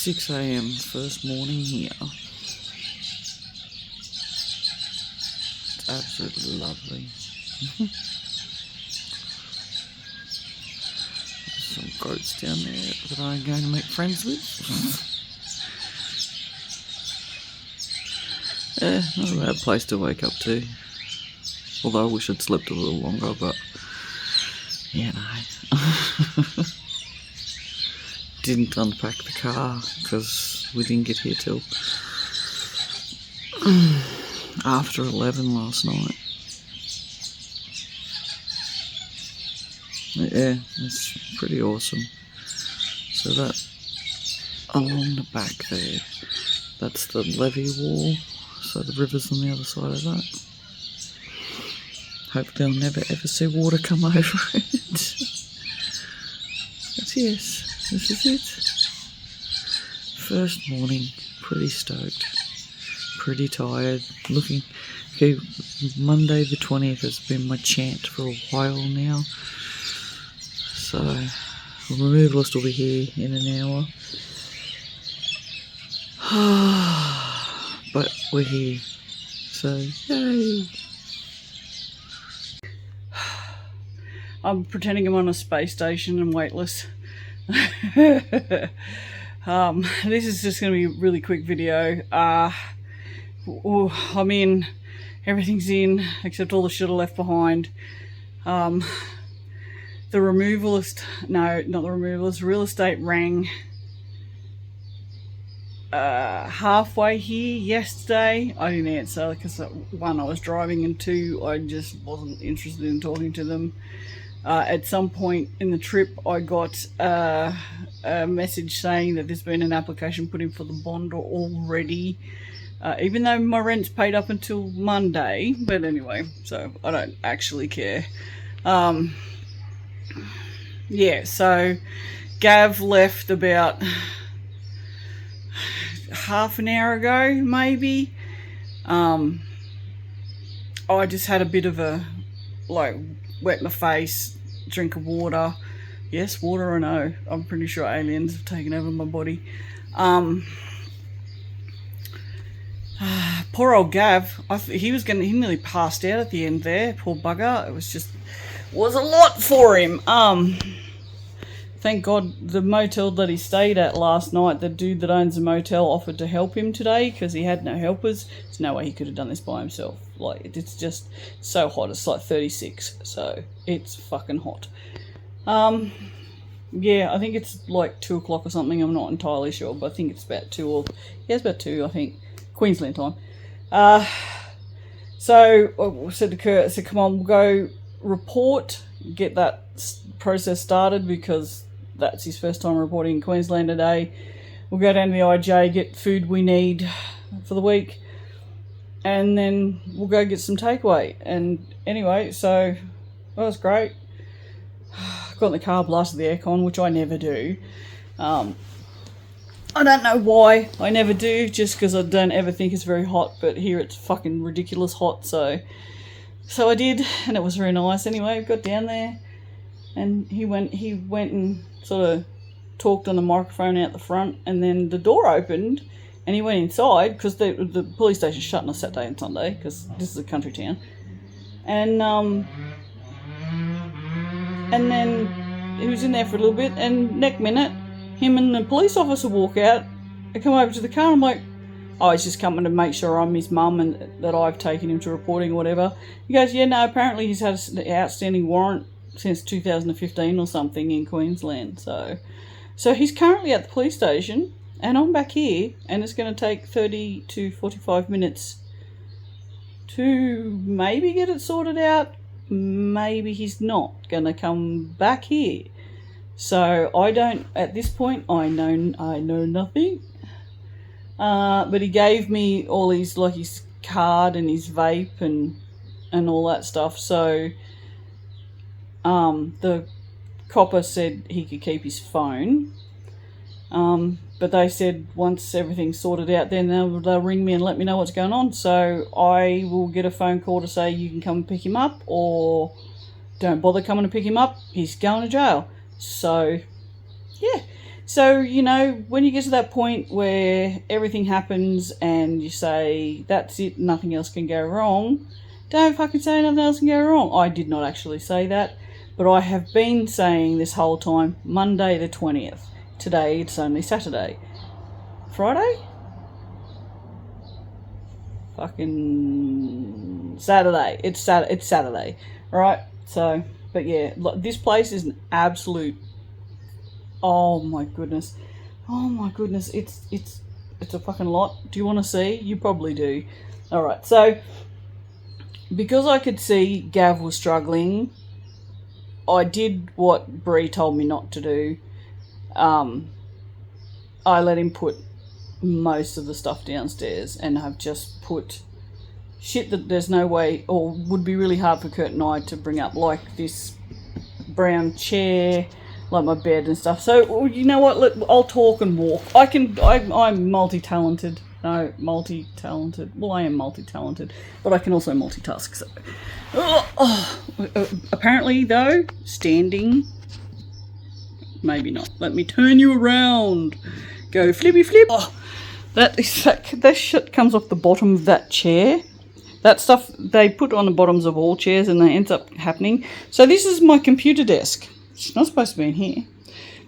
6 a.m. first morning here. It's absolutely lovely. There's some goats down there that I'm going to make friends with. Yeah, not a bad place to wake up to. Although I wish I'd slept a little longer, but yeah, no. Didn't unpack the car because we didn't get here till after 11 last night. Yeah, it's pretty awesome. So that along the back there, that's the levee wall, so the river's on the other side of that. Hope they'll never ever see water come over it. But yes, this is it. First morning, pretty stoked, pretty tired. Okay, Monday the 20th has been my chant for a while now. So, the removalist will be here in an hour. But we're here, so yay! I'm pretending I'm on a space station and weightless. This is just going to be a really quick video. I'm in, everything's in, except all the shit I left behind. The removalist, no, not the removalist, real estate rang halfway here yesterday. I didn't answer because one, I was driving, and two, I just wasn't interested in talking to them. At some point in the trip, I got a message saying that there's been an application put in for the bond already, even though my rent's paid up until Monday. But anyway, so I don't actually care. Yeah, so Gav left about half an hour ago, maybe. I just had a bit of a, wet my face, drink of water. Yes, water, I know. I'm pretty sure aliens have taken over my body. Poor old Gav. He nearly passed out at the end there. Poor bugger. It was a lot for him. Thank God the motel that he stayed at last night, the dude that owns the motel offered to help him today because he had no helpers. There's no way he could have done this by himself. It's just so hot. It's like 36, so it's fucking hot. Yeah, I think it's like 2 o'clock or something. I'm not entirely sure, but I think it's about 2 or... Yeah, it's about 2, I think. Queensland time. So I said to Kurt, I said, come on, we'll go report, get that process started because that's his first time reporting in Queensland today. We'll go down to the IJ, get food we need for the week, and then we'll go get some takeaway. And anyway, so that was great. Got in the car, blasted the aircon, which I never do. I don't know why I never do, just because I don't ever think it's very hot, but here it's fucking ridiculous hot, so I did, and it was very nice. Anyway, got down there, and he went and sort of talked on the microphone out the front, and then the door opened, and he went inside, because the police station's shut on a Saturday and Sunday, because this is a country town, and then he was in there for a little bit, and next minute, him and the police officer walk out and come over to the car. I'm like, oh, he's just coming to make sure I'm his mum and that I've taken him to reporting or whatever. He goes, yeah, no, apparently he's had an outstanding warrant since 2015 or something in Queensland. So he's currently at the police station, and I'm back here, and it's going to take 30 to 45 minutes to maybe get it sorted out. Maybe he's not going to come back here. So I don't, at this point, I know nothing. But he gave me all his card and his vape and all that stuff. So the copper said he could keep his phone. But they said once everything's sorted out, then they'll ring me and let me know what's going on. So I will get a phone call to say you can come and pick him up, or don't bother coming to pick him up. He's going to jail. So yeah. So, you know, when you get to that point where everything happens and you say, that's it, nothing else can go wrong, don't fucking say nothing else can go wrong. I did not actually say that, but I have been saying this whole time, Monday the 20th. Today, it's only Saturday. Friday? Fucking Saturday. It's Saturday. Alright, so, but yeah, this place is an absolute... Oh my goodness. It's a fucking lot. Do you want to see? You probably do. Alright, so because I could see Gav was struggling, I did what Bree told me not to do. I let him put most of the stuff downstairs, and I've just put shit that there's no way, or would be really hard for Kurt and I to bring up, like this brown chair, like my bed and stuff. So, you know what, look, I'll talk and walk. I'm multi-talented. No, multi-talented. Well, I am multi-talented, but I can also multitask. So, apparently, though, standing, maybe not. Let me turn you around. Go flippy flip. Oh, that shit comes off the bottom of that chair. That stuff they put on the bottoms of all chairs, and that ends up happening. So this is my computer desk. It's not supposed to be in here.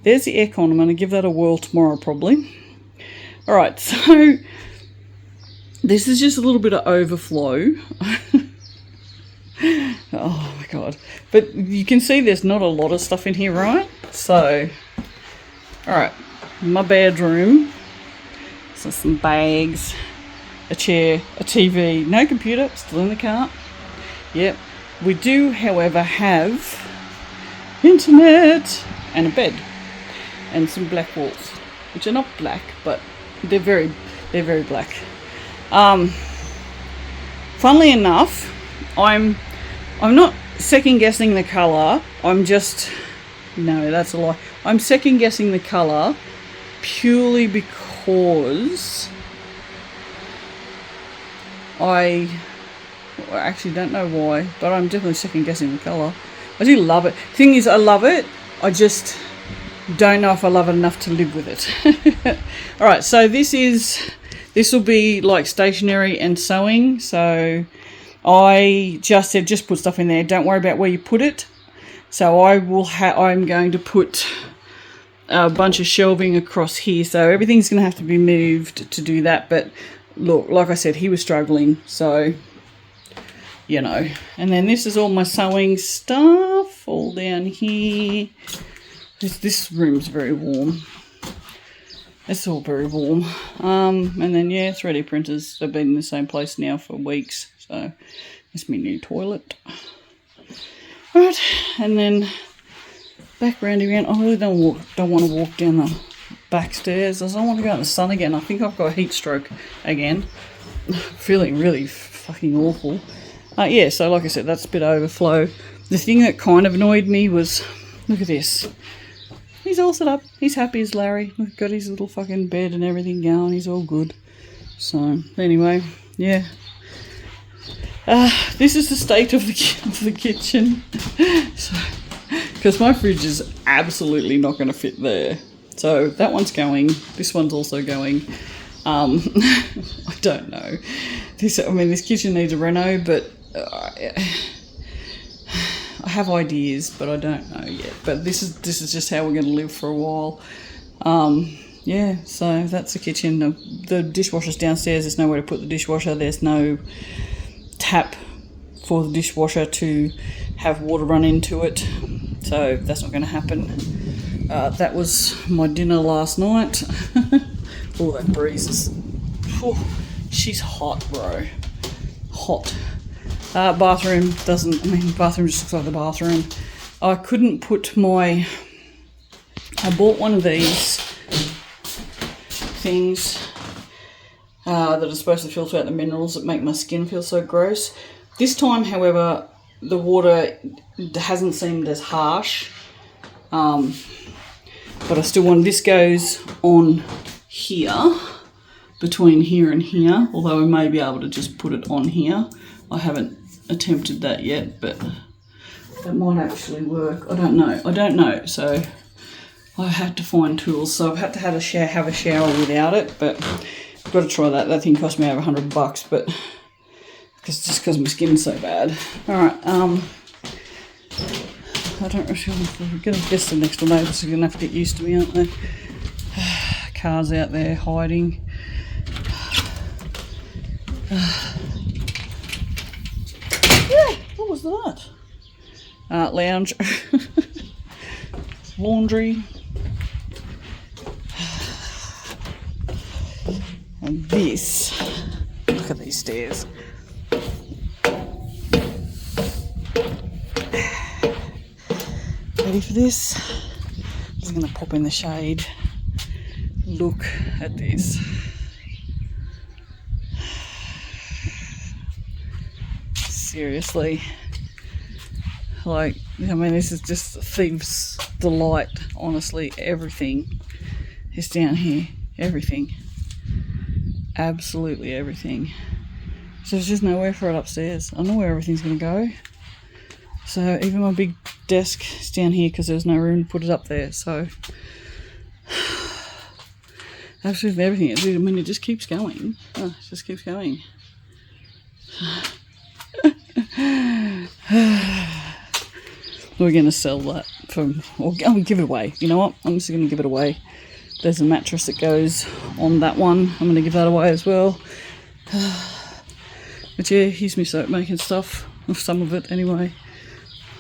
There's the aircon. I'm going to give that a whirl tomorrow probably. Alright, so this is just a little bit of overflow. Oh my god. But you can see there's not a lot of stuff in here, right? So, alright, my bedroom. So some bags, a chair, a TV, no computer, still in the car. Yep. We do, however, have internet and a bed and some black walls, which are not black, but they're very black. Funnily enough, I'm not second guessing the colour. No, that's a lie. I'm second guessing the colour purely because I actually don't know why, but I'm definitely second guessing the colour. I do love it. Thing is, I love it. I just don't know if I love it enough to live with it. Alright, so this will be like stationery and sewing. So I just said, just put stuff in there. Don't worry about where you put it. So I'm going to put a bunch of shelving across here. So everything's going to have to be moved to do that. But look, like I said, he was struggling. So, you know. And then this is all my sewing stuff. All down here. This room's very warm. It's all very warm. And then, yeah, 3D printers. They've been in the same place now for weeks. So, it's my new toilet. Right, and then back round again. I really don't want to walk down the back stairs. I don't want to go out in the sun again. I think I've got a heat stroke again. Feeling really fucking awful. Yeah, so like I said, that's a bit of overflow. The thing that kind of annoyed me was, look at this. He's all set up. He's happy as Larry. We've got his little fucking bed and everything going. He's all good. So, anyway, yeah. This is the state of the kitchen. Because my fridge is absolutely not going to fit there. So, that one's going. This one's also going. I don't know. This kitchen needs a reno, but I have ideas, but I don't know yet. But this is just how we're going to live for a while. Yeah, so that's the kitchen. The dishwasher's downstairs. There's nowhere to put the dishwasher. There's no tap for the dishwasher to have water run into it. So that's not going to happen. That was my dinner last night. Oh, that breeze is... Oh, she's hot, bro. Hot. Bathroom bathroom just looks like the bathroom. I couldn't put I bought one of these things that are supposed to filter out the minerals that make my skin feel so gross. This time, however, the water hasn't seemed as harsh. But I still want... This goes on here, between here and here, although I may be able to just put it on here. I haven't attempted that yet, but that might actually work. I don't know. So I had to find tools, so I've had to have a shower without it, but I've got to try that. That thing cost me over $100, but because my skin's so bad. Alright, I don't know, I'm going to guess the next door neighbours are going to have to get used to me, aren't they? Cars out there hiding. Yeah, what was that? Lounge. Laundry. And this, look at these stairs. Ready for this? I'm just going to pop in the shade. Look at this. Seriously. Like, I mean, this is just a thief's delight. Honestly, everything is down here. Everything. Absolutely everything. So there's just nowhere for it upstairs. I know where everything's going to go. So even my big desk is down here because there's no room to put it up there. So absolutely everything. I mean, it just keeps going. Oh, it just keeps going. We're going to sell that or give it away. You know what? I'm just going to give it away. There's a mattress that goes on that one. I'm going to give that away as well. But yeah, here's me soap making stuff. Some of it anyway.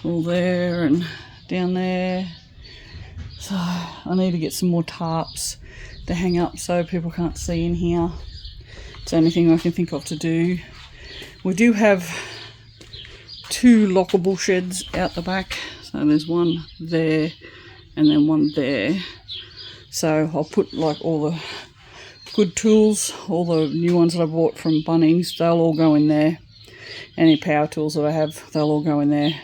All there and down there. So I need to get some more tarps to hang up so people can't see in here. It's the only thing I can think of to do. We do have 2 lockable sheds out the back. So there's one there and then one there. So I'll put like all the good tools, all the new ones that I bought from Bunnings, they'll all go in there. Any power tools that I have, they'll all go in there.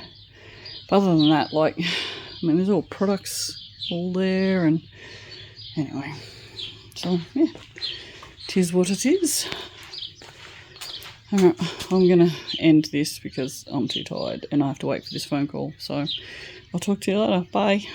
But other than that, like, I mean, there's all products all there, and anyway. So, yeah, it is what it is. Alright, I'm going to end this because I'm too tired and I have to wait for this phone call. So, I'll talk to you later. Bye.